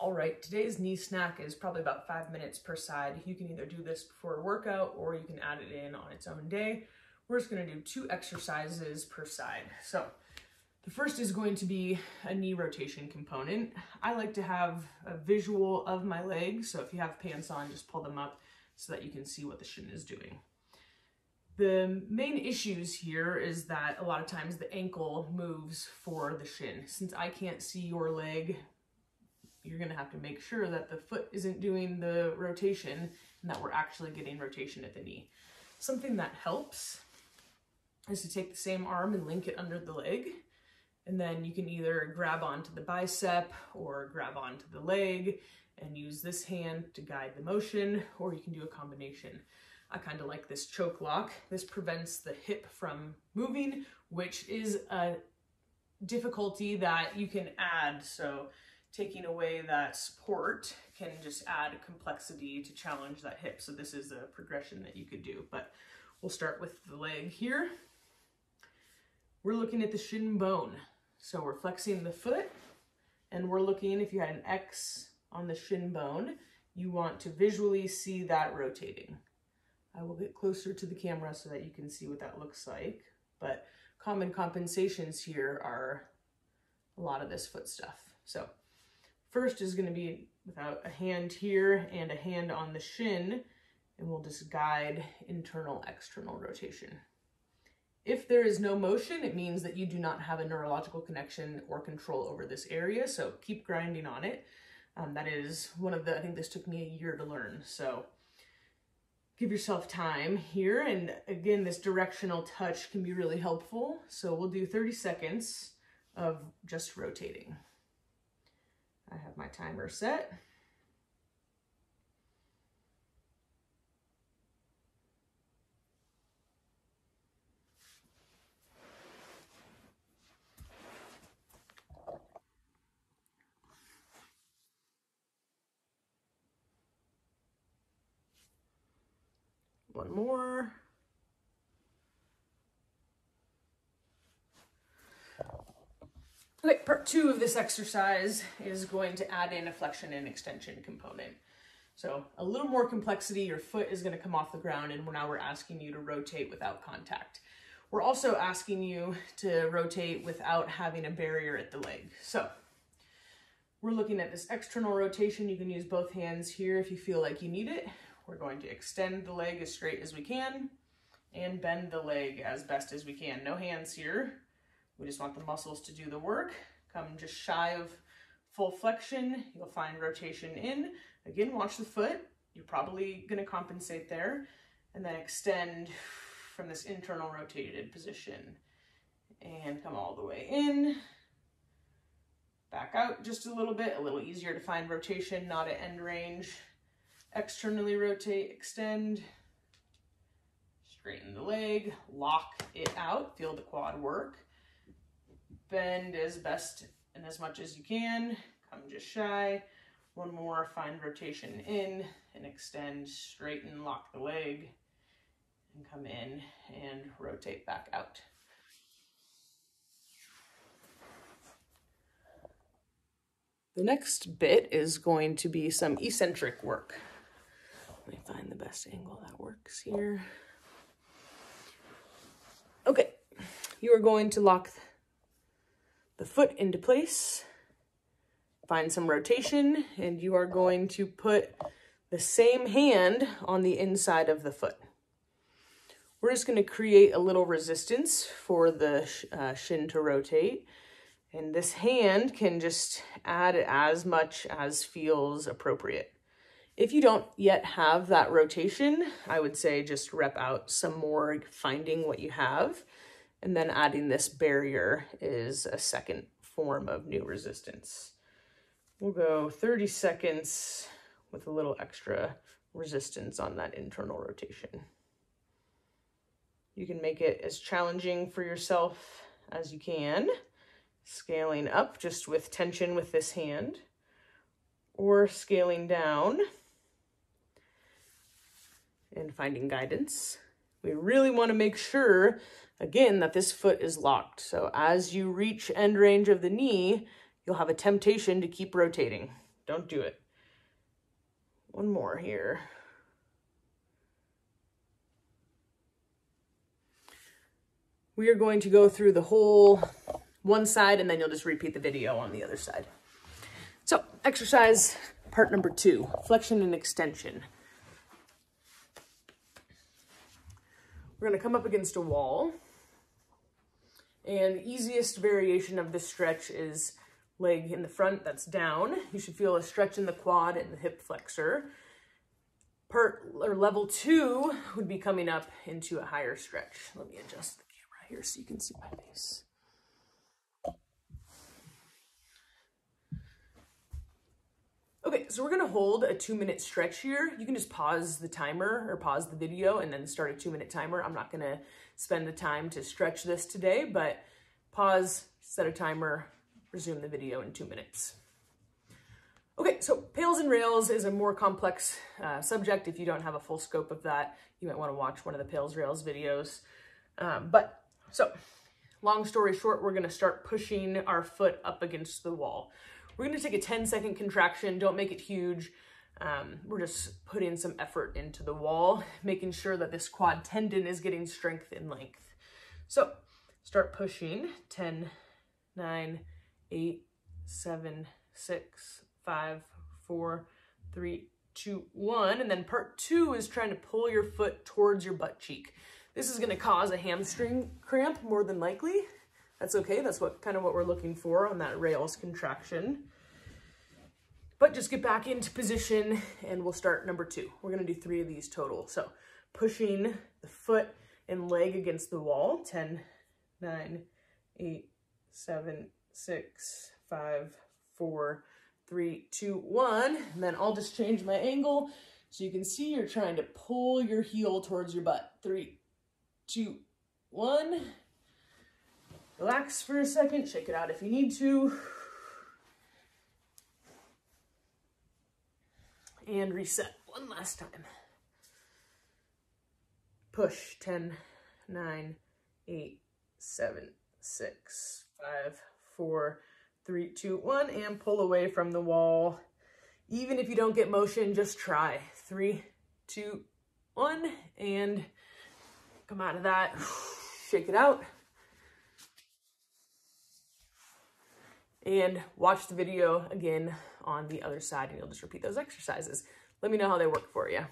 All right, today's knee snack is probably about 5 minutes per side. You can either do this before a workout or you can add it in on its own day. We're just gonna do 2 exercises per side. So the first is going to be a knee rotation component. I like to have a visual of my legs, so if you have pants on, just pull them up so that you can see what the shin is doing. The main issues here is that a lot of times the ankle moves for the shin. Since I can't see your leg, you're gonna have to make sure that the foot isn't doing the rotation and that we're actually getting rotation at the knee. Something that helps is to take the same arm and link it under the leg. And then you can either grab onto the bicep or grab onto the leg and use this hand to guide the motion, or you can do a combination. I kind of like this choke lock. This prevents the hip from moving, which is a difficulty that you can add. So taking away that support can just add complexity to challenge that hip. So this is a progression that you could do, but we'll start with the leg here. We're looking at the shin bone. So we're flexing the foot and we're looking, if you had an X on the shin bone, you want to visually see that rotating. I will get closer to the camera so that you can see what that looks like, but common compensations here are a lot of this foot stuff. So first is going to be without a hand here and a hand on the shin, and we'll just guide internal, external rotation. If there is no motion, it means that you do not have a neurological connection or control over this area, so keep grinding on it. That is one of the, I think this took me a year to learn, so give yourself time here. And again, this directional touch can be really helpful. So we'll do 30 seconds of just rotating. I have my timer set. One more. Okay, part 2 of this exercise is going to add in a flexion and extension component. So a little more complexity, your foot is going to come off the ground, and now we're asking you to rotate without contact. We're also asking you to rotate without having a barrier at the leg. So we're looking at this external rotation. You can use both hands here if you feel like you need it. We're going to extend the leg as straight as we can and bend the leg as best as we can. No hands here. We just want the muscles to do the work. Come just shy of full flexion. You'll find rotation in. Again, watch the foot. You're probably going to compensate there. And then extend from this internal rotated position. And come all the way in. Back out just a little bit. A little easier to find rotation, not at end range. Externally rotate, extend. Straighten the leg. Lock it out. Feel the quad work. Bend as best and as much as you can. Come just shy. One more, find rotation in and extend, straighten, lock the leg, and come in and rotate back out. The next bit is going to be some eccentric work. Let me find the best angle that works here. Okay, you are going to lock the foot into place, find some rotation, and you are going to put the same hand on the inside of the foot. We're just going to create a little resistance for the shin to rotate, and this hand can just add as much as feels appropriate. If you don't yet have that rotation, I would say just rep out some more, finding what you have. And then adding this barrier is a second form of new resistance. We'll go 30 seconds with a little extra resistance on that internal rotation. You can make it as challenging for yourself as you can, scaling up just with tension with this hand, or scaling down and finding guidance. We really want to make sure, again, that this foot is locked. So as you reach end range of the knee, you'll have a temptation to keep rotating. don't do it. One more here. We are going to go through the whole one side, and then you'll just repeat the video on the other side. So, exercise part number 2, flexion and extension. We're going to come up against a wall, and the easiest variation of this stretch is leg in the front, that's down. You should feel a stretch in the quad and the hip flexor. Level 2 would be coming up into a higher stretch. Let me adjust the camera here so you can see my face. Okay, so we're gonna hold a 2-minute stretch here. You can just pause the timer or pause the video and then start a 2-minute timer. I'm not gonna spend the time to stretch this today, but pause, set a timer, resume the video in 2 minutes. Okay, so pails and rails is a more complex subject. If you don't have a full scope of that, you might wanna watch one of the pails rails videos. So long story short, we're gonna start pushing our foot up against the wall. We're gonna take a 10-second contraction. Don't make it huge. We're just putting some effort into the wall, making sure that this quad tendon is getting strength and length. So start pushing. 10, 9, 8, 7, 6, 5, 4, 3, 2, 1. And then part 2 is trying to pull your foot towards your butt cheek. This is gonna cause a hamstring cramp more than likely. That's okay, that's kind of what we're looking for on that rails contraction. But just get back into position and we'll start number 2. We're gonna do 3 of these total. So pushing the foot and leg against the wall. 10, 9, 8, 7, 6, 5, 4, 3, 2, 1. And then I'll just change my angle so you can see you're trying to pull your heel towards your butt. 3, 2, 1. Relax for a second, shake it out if you need to. And reset one last time. Push. 10, 9, 8, 7, 6, 5, 4, 3, 2, 1, and pull away from the wall. Even if you don't get motion, just try. 3, 2, 1, and come out of that. Shake it out. And watch the video again on the other side and you'll just repeat those exercises. Let me know how they work for you.